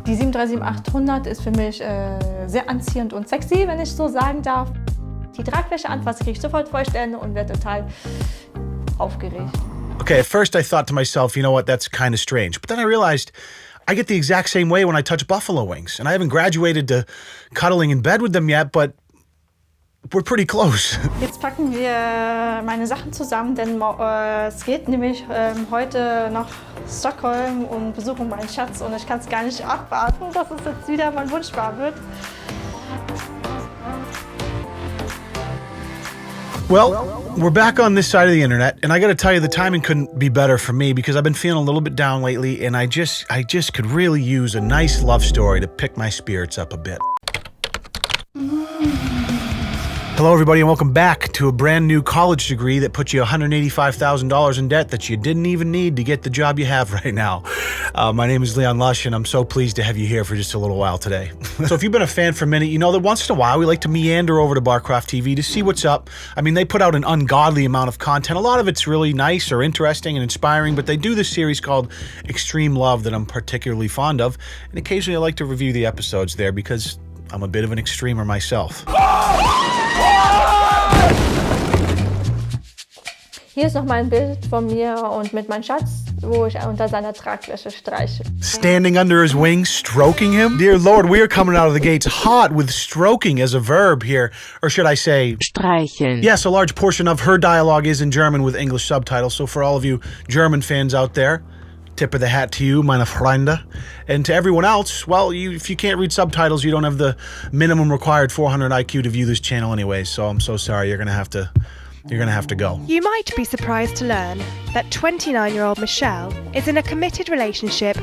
Die 737-800 ist für mich sehr anziehend und sexy, wenn ich so sagen darf. Die Tragfläche anfasse, kriege ich sofort Feuchtstände und werde total aufgeregt. Okay, at first I thought to myself, you know what, that's kind of strange. But then I realized I get the exact same way when I touch buffalo wings. And I haven't graduated to cuddling in bed with them yet, but we're pretty close. Jetzt packen wir meine Sachen zusammen, denn es geht nämlich heute nach Stockholm und besuchen meinen Schatz. Und ich kann es gar nicht abwarten, dass es jetzt wieder mein Wunschbar wird. Well, we're back on this side of the internet, and I gotta tell you, the timing couldn't be better for me because I've been feeling a little bit down lately, and I just could really use a nice love story to pick my spirits up a bit. Hello, everybody, and welcome back to a brand new college degree that puts you $185,000 in debt that you didn't even need to get the job you have right now. My name is Leon Lush, and I'm so pleased to have you here for just a little while today. So if you've been a fan for a minute, you know that once in a while we like to meander over to Barcroft TV to see what's up. I mean, they put out an ungodly amount of content. A lot of it's really nice or interesting and inspiring, but they do this series called Extreme Love that I'm particularly fond of, and occasionally I like to review the episodes there because I'm a bit of an extremer myself. Hier ist noch mal ein Bild von mir und mit meinem Schatz, wo ich unter seiner Tragfläche streiche. Standing under his wing, stroking him? Dear Lord, we are coming out of the gates hot with stroking as a verb here. Or should I say... streicheln. Yes, a large portion of her dialogue is in German with English subtitles. So for all of you German fans out there, tip of the hat to you, meine Freunde. And to everyone else, well, if you can't read subtitles, you don't have the minimum required 400 IQ to view this channel anyway. So I'm so sorry, you're gonna have to go. You might be surprised to learn that 29-year-old Michele is in a committed relationship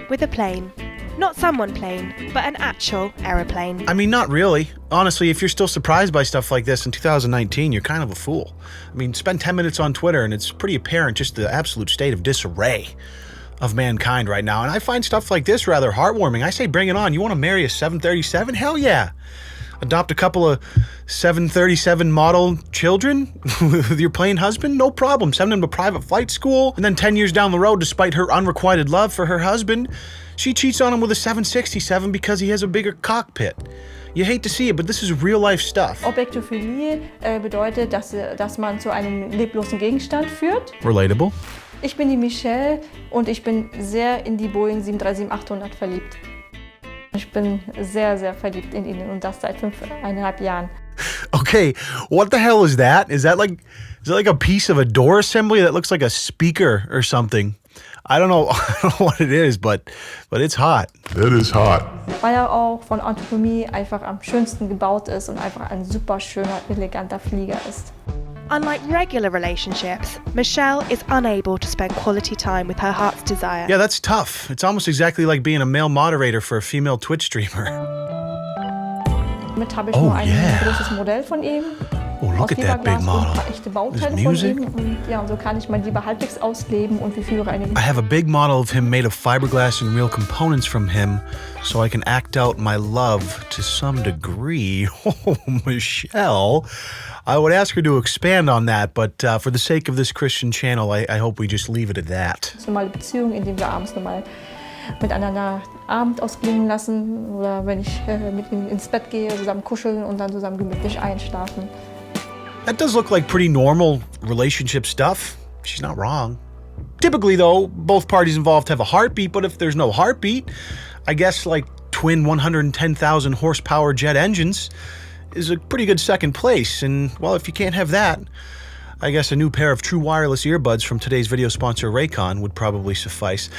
with a plane. Not someone plane, but an actual aeroplane. I mean, not really. Honestly, if you're still surprised by stuff like this in 2019, you're kind of a fool. I mean, spend 10 minutes on Twitter and it's pretty apparent just the absolute state of disarray of mankind right now. And I find stuff like this rather heartwarming. I say bring it on. You want to marry a 737? Hell yeah. Adopt a couple of 737 model children with your plane husband? No problem. Send them to private flight school. And then 10 years down the road, despite her unrequited love for her husband, she cheats on him with a 767 because he has a bigger cockpit. You hate to see it, but this is real life stuff. Objektophilie bedeutet, dass man zu einem leblosen Gegenstand führt. Relatable. Ich bin die Michele und ich bin sehr in die Boeing 737-800 verliebt. Ich bin sehr, sehr verliebt in ihn und das seit 5,5 Jahren. Okay, what the hell is that? Is that like a piece of a door assembly that looks like a speaker or something? I don't know what it is, but it's hot. It is hot. Weil er auch von Anatomie einfach am schönsten gebaut ist und einfach ein super schöner, eleganter Flieger ist. Unlike regular relationships, Michele is unable to spend quality time with her heart's desire. Yeah, that's tough. It's almost exactly like being a male moderator for a female Twitch streamer. Damit habe ich nur ein großes Modell von ihm. Oh, look at that big model. Echte Bauteile von ihm und ja, so kann ich meine Liebe halbwegs ausleben und wir führen eine. I have a big model of him made of fiberglass and real components from him, so I can act out my love to some degree. Oh, Michele. I would ask her to expand on that, but for the sake of this Christian channel, I hope we just leave it at that. Normale Beziehung, in denen wir abends normal miteinander Abend ausklingen lassen oder wenn ich mit ihm ins Bett gehe, zusammen kuscheln und dann zusammen gemütlich einschlafen. That does look like pretty normal relationship stuff. She's not wrong. Typically, though, both parties involved have a heartbeat, but if there's no heartbeat, I guess like twin 110,000 horsepower jet engines is a pretty good second place. And, well, if you can't have that, I guess a new pair of true wireless earbuds from today's video sponsor Raycon would probably suffice.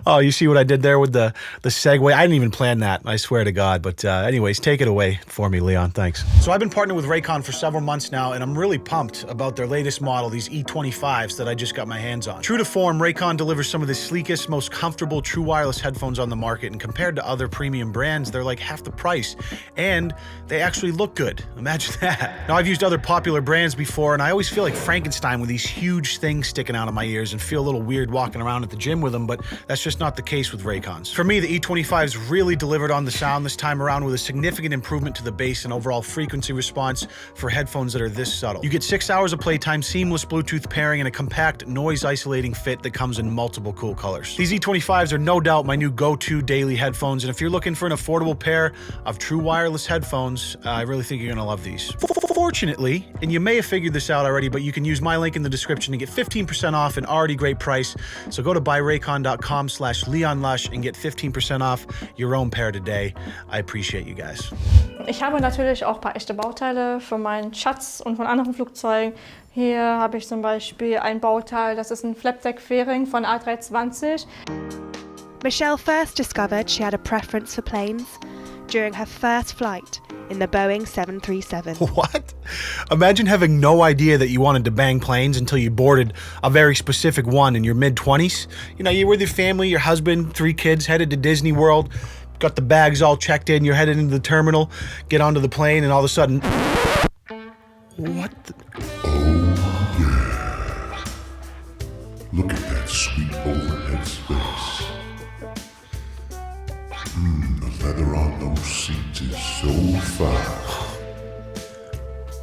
Oh, you see what I did there with the segue? I didn't even plan that, I swear to God. But anyways, take it away for me, Leon. Thanks. So I've been partnered with Raycon for several months now, and I'm really pumped about their latest model, these E25s that I just got my hands on. True to form, Raycon delivers some of the sleekest, most comfortable true wireless headphones on the market, and compared to other premium brands, they're like half the price, and they actually look good. Imagine that. Now, I've used other popular brands before, and I always feel like Frankenstein with these huge things sticking out of my ears and feel a little weird walking around at the gym with them, but that's just not the case with Raycons. For me, the E25's really delivered on the sound this time around with a significant improvement to the bass and overall frequency response for headphones that are this subtle. You get 6 hours of playtime, seamless Bluetooth pairing, and a compact noise-isolating fit that comes in multiple cool colors. These E25s are no doubt my new go-to daily headphones, and if you're looking for an affordable pair of true wireless headphones, I really think you're gonna love these. Fortunately, and you may have figured this out already, but you can use my link in the description to get 15% off an already great price. So go to buyraycon.com/LeonLush and get 15% off your own pair today. I appreciate you guys. Ich habe natürlich auch ein paar echte Bauteile von meinem Schatz und von anderen Flugzeugen. Hier habe ich zum Beispiel ein Bauteil, das ist ein Flapdeck-Fairing von A320. Michele first discovered she had a preference for planes during her first flight in the Boeing 737. What? Imagine having no idea that you wanted to bang planes until you boarded a very specific one in your mid-20s. You know, you're with your family, your husband, 3 kids, headed to Disney World, got the bags all checked in, you're headed into the terminal, get onto the plane, and all of a sudden... What the... Oh, yeah. Look at that sweet overhead space. The leather on those seats is so fine.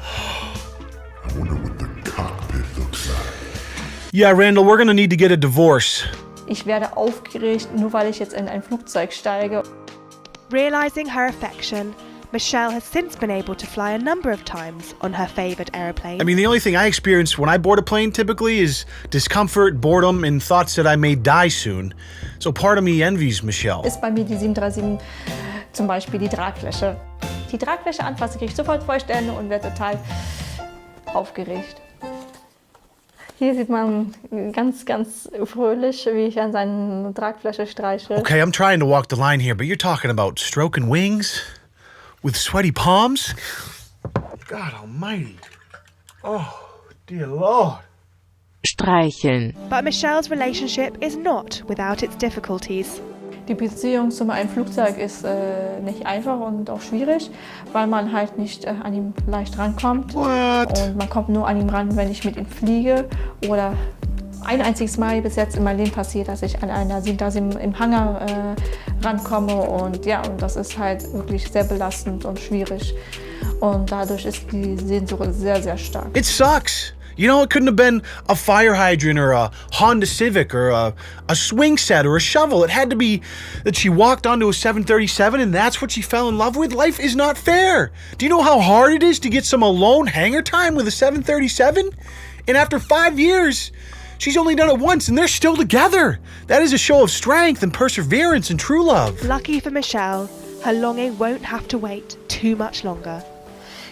I wonder what the cockpit looks like. Yeah, Randall, we're gonna need to get a divorce. Ich werde aufgeregt, nur weil ich jetzt in ein Flugzeug steige. Realising her affection, Michele has since been able to fly a number of times on her favoured aeroplane. I mean, the only thing I experience when I board a plane typically is discomfort, boredom, and thoughts that I may die soon. So part of me envies Michele. Ist bei mir die 737 zum Beispiel die Tragfläche. Die Tragfläche anfasse, kriege ich sofort Feuchtstände und werde total aufgeregt. Hier sieht man ganz, ganz fröhlich, wie ich an seine Tragfläche streiche. Okay, I'm trying to walk the line here, but you're talking about stroking wings with sweaty palms? God almighty. Oh, dear Lord. Streicheln. But Michele's relationship is not without its difficulties. Die Beziehung zu einem Flugzeug ist nicht einfach und auch schwierig, weil man halt nicht an ihm leicht rankommt. What? Und man kommt nur an ihn ran, wenn ich mit ihm fliege. Oder ein einziges Mal bis jetzt in meinem Leben passiert, dass ich an einer 737 im Hangar rankomme. Und ja, und das ist halt wirklich sehr belastend und schwierig. Und dadurch ist die Sehnsucht sehr, sehr stark. It sucks. You know, it couldn't have been a fire hydrant or a Honda Civic or a swing set or a shovel. It had to be that she walked onto a 737 and that's what she fell in love with. Life is not fair. Do you know how hard it is to get some alone hangar time with a 737? And after 5 years, she's only done it once and they're still together. That is a show of strength and perseverance and true love. Lucky for Michele, her longing won't have to wait too much longer.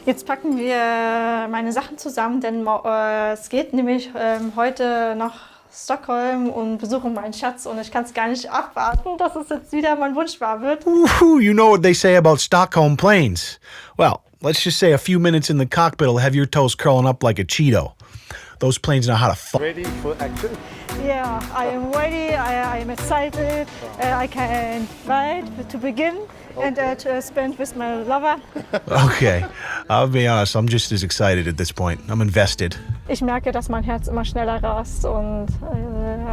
Jetzt packen wir meine Sachen zusammen, denn es geht nämlich heute nach Stockholm und besuchen meinen Schatz und ich kann es gar nicht abwarten, dass es jetzt wieder mein Wunsch wahr wird. Ooh, you know what they say about Stockholm planes. Well, let's just say a few minutes in the cockpit will have your toes curling up like a Cheeto. Those planes know how to fuck. Ready for action? Yeah, I am ready, I am excited, I can't wait to begin and to spend with my lover. Okay, I'll be honest, I'm just as excited at this point. I'm invested. Ich merke, dass mein Herz immer schneller rast und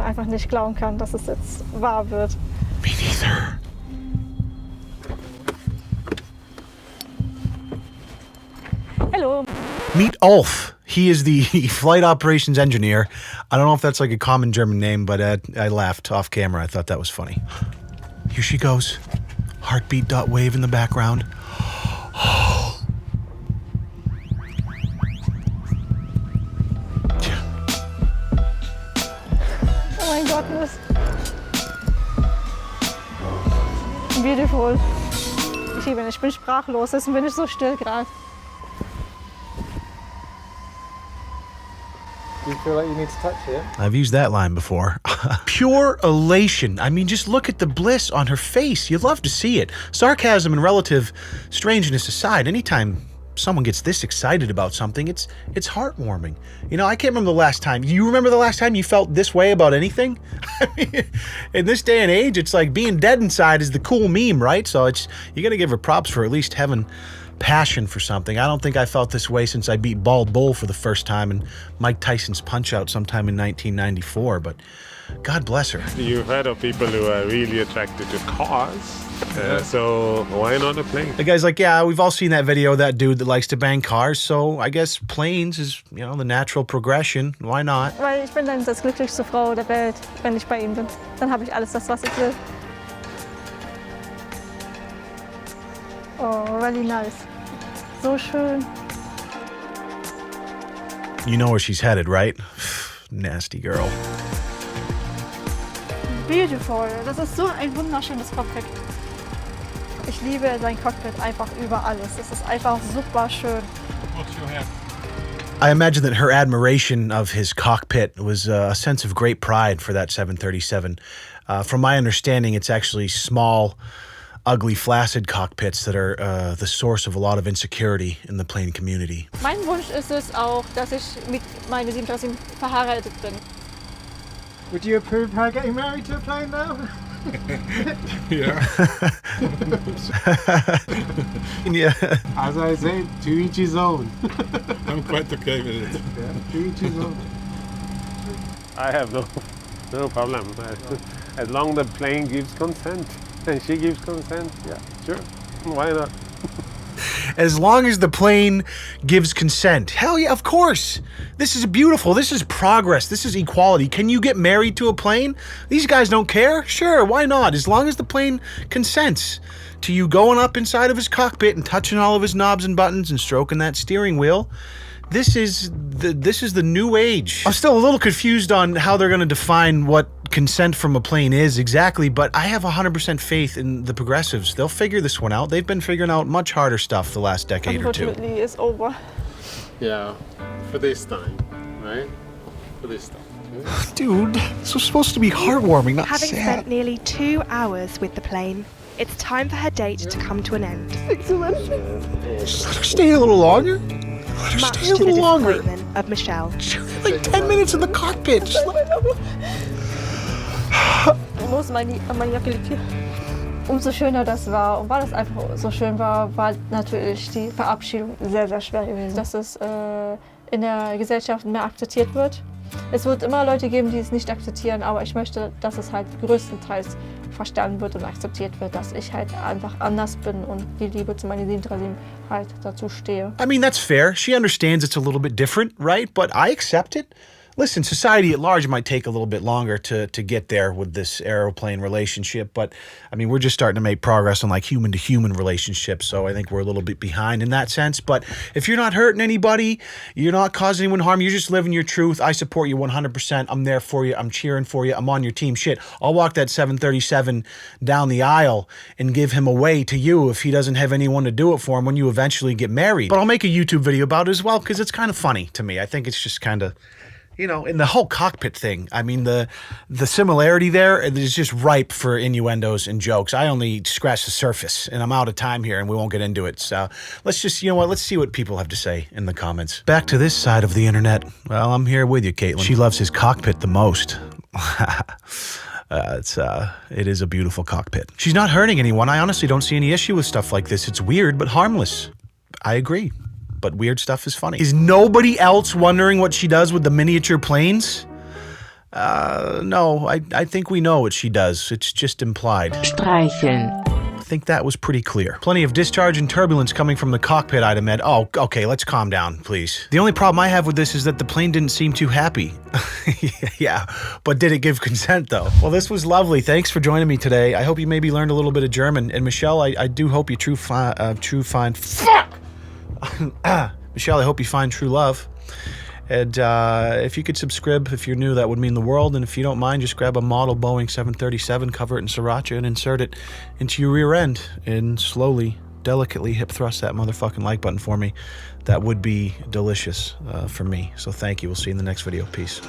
einfach nicht glauben kann, dass es jetzt wahr wird. Me neither. Hello. Meet Ulf. He is the flight operations engineer. I don't know if that's like a common German name, but I laughed off camera. I thought that was funny. Here she goes. Heartbeat.wave in the background. Oh mein Gott, beautiful. Ich bin sprachlos, deswegen bin ich so still gerade. Do you feel like you need to touch it? I've used that line before. Pure elation. I mean, just look at the bliss on her face. You love to see it. Sarcasm and relative strangeness aside, anytime someone gets this excited about something, it's heartwarming. You know, I can't remember the last time. You remember the last time you felt this way about anything? I mean, in this day and age, it's like being dead inside is the cool meme, right? So you got to give her props for at least having passion for something. I don't think I felt this way since I beat Bald Bull for the first time in Mike Tyson's Punch-Out sometime in 1994, but God bless her. You've heard of people who are really attracted to cars, so why not a plane? The guy's like, yeah, we've all seen that video of that dude that likes to bang cars, so I guess planes is, you know, the natural progression. Why not? Weil ich bin dann das glücklichste Frau der Welt, wenn ich bei ihm bin. Dann habe ich alles das, was ich will. Oh, really nice. So schön. You know where she's headed, right? Nasty girl. Beautiful. Das ist so ein wunderschönes Cockpit. Ich liebe sein Cockpit einfach über alles. Es ist einfach super schön. I imagine that her admiration of his cockpit was a sense of great pride for that 737. From my understanding, it's actually small, ugly, flaccid cockpits that are the source of a lot of insecurity in the plane community. Mein Wunsch ist es auch, dass ich mit meiner 737 verheiratet bin. Would you approve her getting married to a plane now? Yeah. Yeah. As I say, to each his own. I'm quite okay with it. Yeah, to each his own. I have no problem. As long as the plane gives consent and she gives consent, yeah, sure. Why not? As long as the plane gives consent. Hell yeah, of course. This is beautiful. This is progress. This is equality. Can you get married to a plane? These guys don't care? Sure, why not? As long as the plane consents to you going up inside of his cockpit and touching all of his knobs and buttons and stroking that steering wheel. This is the new age. I'm still a little confused on how they're going to define what consent from a plane is exactly, but I have 100% faith in the progressives. They'll figure this one out. They've been figuring out much harder stuff the last decade or two. Unfortunately, it's over. Yeah, for this time, right? For this time. Dude, this was supposed to be heartwarming, not Having sad. spent nearly 2 hours with the plane, it's time for her date to come to an end. Just let her stay a little longer. Let her Much stay a to the little longer. disappointment of Michele. Like 10 minutes in the cockpit. Just let... Wo ist meine Jacke liegt hier? Umso schöner das war und weil es einfach so schön war, war natürlich die Verabschiedung sehr, sehr schwer gewesen. Dass es in der Gesellschaft mehr akzeptiert wird. Es wird immer Leute geben, die es nicht akzeptieren, aber ich möchte, dass es halt größtenteils verstanden wird und akzeptiert wird, dass ich halt einfach anders bin und die Liebe zu meiner 737 halt dazu stehe. I mean, that's fair. She understands it's a little bit different, right? But I accept it. Listen, society at large might take a little bit longer to get there with this aeroplane relationship, but I mean, we're just starting to make progress on like human to human relationships, so I think we're a little bit behind in that sense. But if you're not hurting anybody, you're not causing anyone harm, you're just living your truth, I support you 100%. I'm there for you. I'm cheering for you. I'm on your team. Shit, I'll walk that 737 down the aisle and give him away to you if he doesn't have anyone to do it for him when you eventually get married. But I'll make a YouTube video about it as well because it's kind of funny to me. I think it's just kind of... You know, in the whole cockpit thing, I mean, the similarity there is just ripe for innuendos and jokes. I only scratched the surface, and I'm out of time here, and we won't get into it. So let's just, you know what, let's see what people have to say in the comments. Back to this side of the internet. Well, I'm here with you, Caitlin. She loves his cockpit the most. It is a beautiful cockpit. She's not hurting anyone. I honestly don't see any issue with stuff like this. It's weird, but harmless. I agree. But weird stuff is funny. Is nobody else wondering what she does with the miniature planes? No, I think we know what she does. It's just implied. Streicheln. I think that was pretty clear. Plenty of discharge and turbulence coming from the cockpit, I'd admit. Oh, okay, let's calm down, please. The only problem I have with this is that the plane didn't seem too happy. Yeah, but did it give consent, though? Well, this was lovely. Thanks for joining me today. I hope you maybe learned a little bit of German. And Michele, I do hope you find... Fuck! Michele, I hope you find true love. And if you could subscribe, if you're new, that would mean the world. And if you don't mind, just grab a model Boeing 737, cover it in sriracha, and insert it into your rear end. And slowly, delicately hip thrust that motherfucking like button for me. That would be delicious for me. So thank you. We'll see you in the next video. Peace.